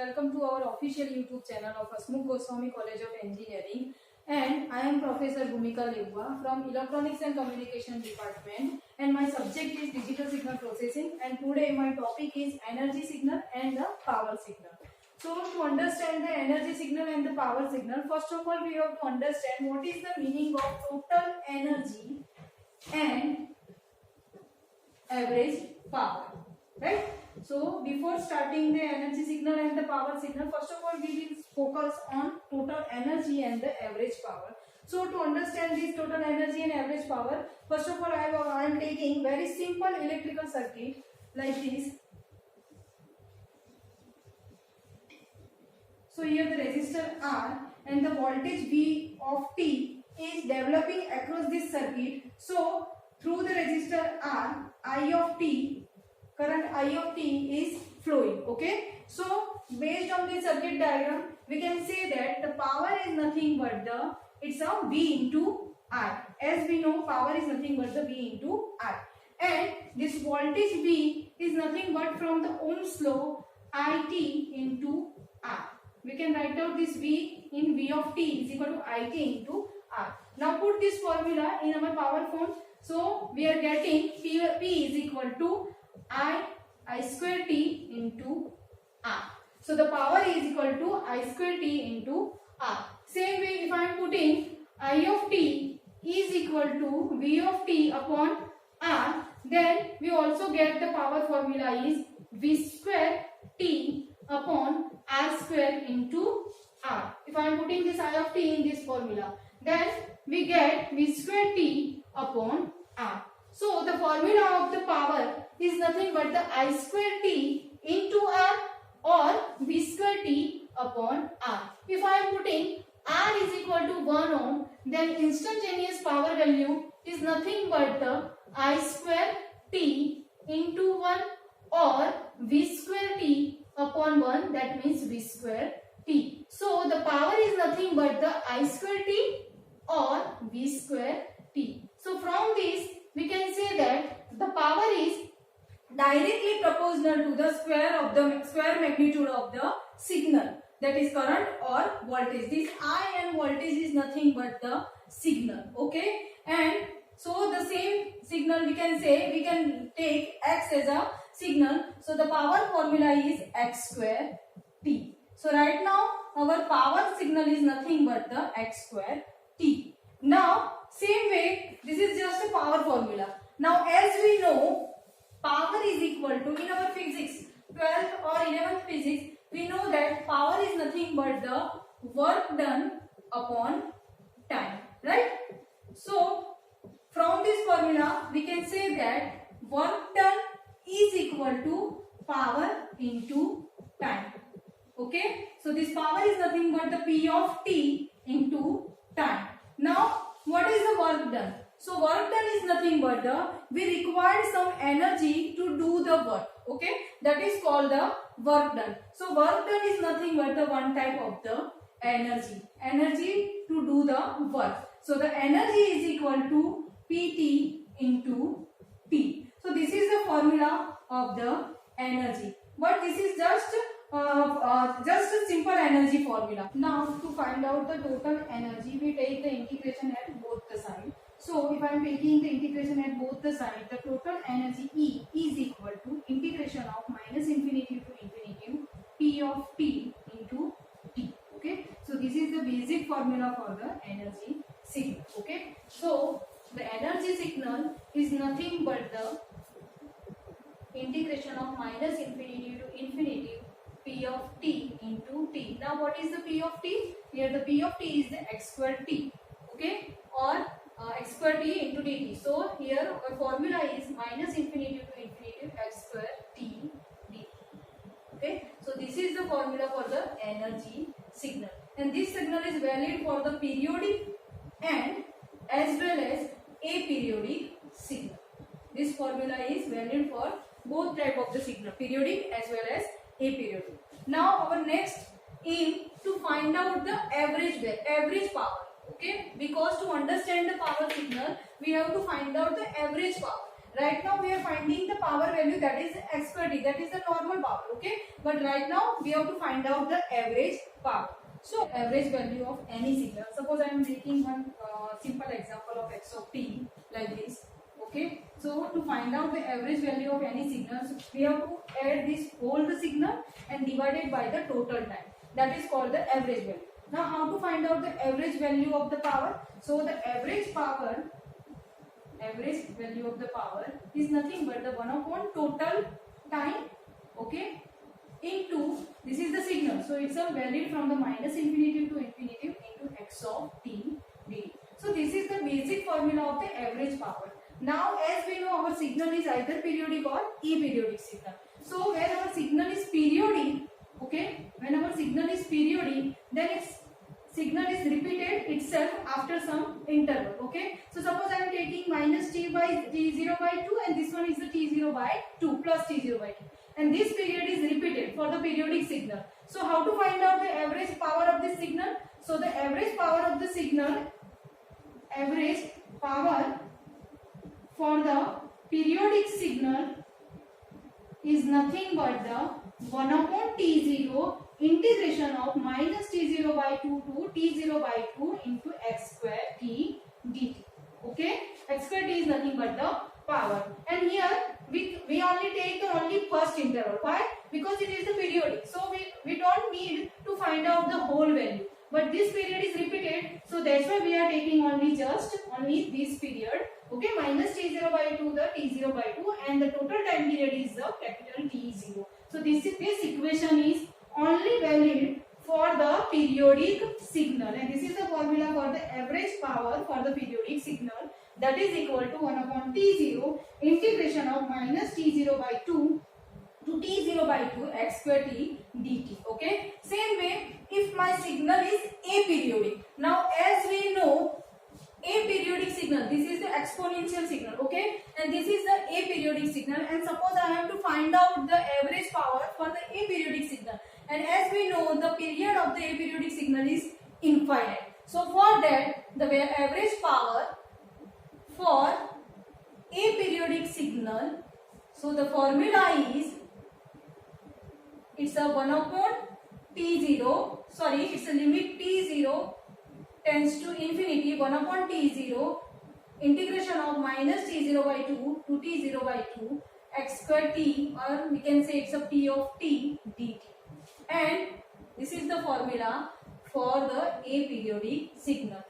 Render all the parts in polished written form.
welcome to our official YouTube channel of Hasmukh Goswami College of Engineering, and I am Professor Bhumika Levua from Electronics and Communication Department, and my subject is Digital Signal Processing, and today my topic is Energy Signal and the Power Signal. So to understand the energy signal and the power signal, first of all we have to understand what is the meaning of total energy and average power, right? So before starting the energy signal and the power signal, first of all we will focus on total energy and the average power. So to understand this total energy and average power, first of all I am taking very simple electrical circuit like this. So here the resistor R and the voltage V of T is developing across this circuit. So through the resistor R, I of T, current I of T is flowing. Okay. So based on this circuit diagram, we can say that the power is nothing but it's a V into I. As we know, power is nothing but the V into I. And this voltage V is nothing but from the Ohm's law, IT into R. We can write out this V in V of T is equal to IT into R. Now put this formula in our power form. So we are getting P is equal to I square T into R. So the power is equal to I square T into R. Same way, if I am putting I of T is equal to V of T upon R, then we also get the power formula is V square T upon R square into R. If I am putting this I of T in this formula, then we get V square T upon R. So the formula of the power is nothing but the I square T into R or V square T upon R. If I am putting R is equal to 1 ohm, then instantaneous power value is nothing but the I square T into 1 or V square T upon 1, that means V square T. So the power is nothing but the I square T or V square T. So from this we can say that the power is directly proportional to the square magnitude of the signal, that is current or voltage. This I and voltage is nothing but the signal. Okay, and so the same signal we can say, we can take X as a signal. So the power formula is X square T. So right now our power signal is nothing but the X square T. Now same way, this is just a power formula. Now as we know, power is equal to, in our physics 12th or 11th physics, we know that power is nothing but the work done upon time, right? So from this formula we can say that work done is equal to power into time. Okay, so this power is nothing but the P of T into time. Now what is the work done? So work done is nothing but we required some energy to do the work. Okay, that is called the work done. So work done is nothing but the one type of the energy to do the work. So the energy is equal to PT into T. So this is the formula of the energy, but this is just a simple energy formula. Now to find out the total energy, we take the integration at both the sides. So if I am taking the integration at both the sides, the total energy E is equal to integration of minus infinity to infinity P of T into T. Okay, so this is the basic formula for the energy signal. Okay, so the energy signal is nothing but the integration of minus infinity to infinity P of T into T. Now what is the P of T? Here the P of T is the X square T. Okay, or X square T into dt. So here our formula is minus infinity to infinity X square T dt. Okay, so this is the formula for the energy signal, and this signal is valid for the periodic and as well as aperiodic signal. This formula is valid for both type of the signal, periodic as well as aperiodic. Now our next aim to find out the average power. Okay, because to understand the power signal we have to find out the average power. Right now we are finding the power value, that is x square t, that is the normal power. Okay, but right now we have to find out the average power. So average value of any signal. Suppose I am making one simple example of x of t like this. Okay, so to find out the average value of any signal, so we have to add this whole the signal and divide it by the total time. That is called the average value. Now how to find out the average value of the power? So the average value of the power is nothing but the 1 upon total time, okay, into, this is the signal, so it's a valid from the minus infinitive to infinitive into x of t dt. So this is the basic formula of the average power. Now as we know, our signal is either periodic or aperiodic signal. So when our signal is periodic, okay, when our signal is periodic, then its signal is repeated itself after some interval. Okay, so suppose I am taking minus t by t0 by 2 and this one is the t0 by 2 plus t0 by 2, and this period is repeated for the periodic signal. So how to find out the average power of this signal? So the average power of the signal, average power for the periodic signal is nothing but the 1 upon t0 integration of minus t0 by 2 to t0 by 2 into x square t dt. Okay, x square t is nothing but the power, and here we only take the only first interval. Why? Because it is the periodic, so we don't need to find out the whole value, but this period is repeated, so that's why we are taking only this period. Okay, minus t0 by 2 the t0 by 2, and the total time period is the capital T0. So this equation is only valid for the periodic signal, and this is the formula for the average power for the periodic signal, that is equal to 1 upon t0 integration of minus t0 by 2 to t0 by 2 x square t dt. Okay, same way if my signal is aperiodic. Now as we know, aperiodic signal, this is the exponential signal, okay, and this is the aperiodic signal, and suppose I have to find out the average power for the aperiodic signal, and as we know, the period of the aperiodic signal is infinite. So for that, the average power for aperiodic signal, so the formula is, it's a 1 upon t0, sorry, it's a limit t0 tends to infinity, 1 upon t0 integration of minus t0 by 2 to t0 by 2 x square t, or we can say it's a p of t dt, and this is the formula for the aperiodic signal,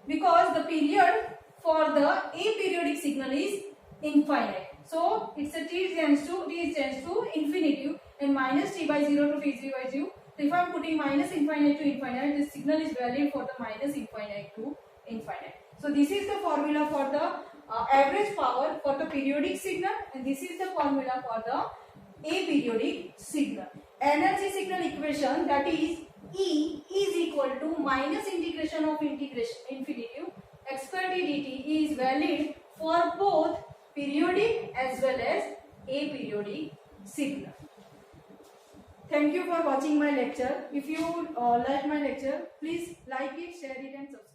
because the period for the aperiodic signal is infinite. So it's a t tends to infinity and minus t by 0 to t0 by 2. So if I am putting minus infinite to infinite, this signal is valid for the minus infinite to infinite. So this is the formula for the average power for the periodic signal, and this is the formula for the aperiodic signal. Energy signal equation, that is E is equal to minus integration of infinitive x square t dt, is valid for both periodic as well as aperiodic signal. Thank you for watching my lecture. If you like my lecture, please like it, share it and subscribe.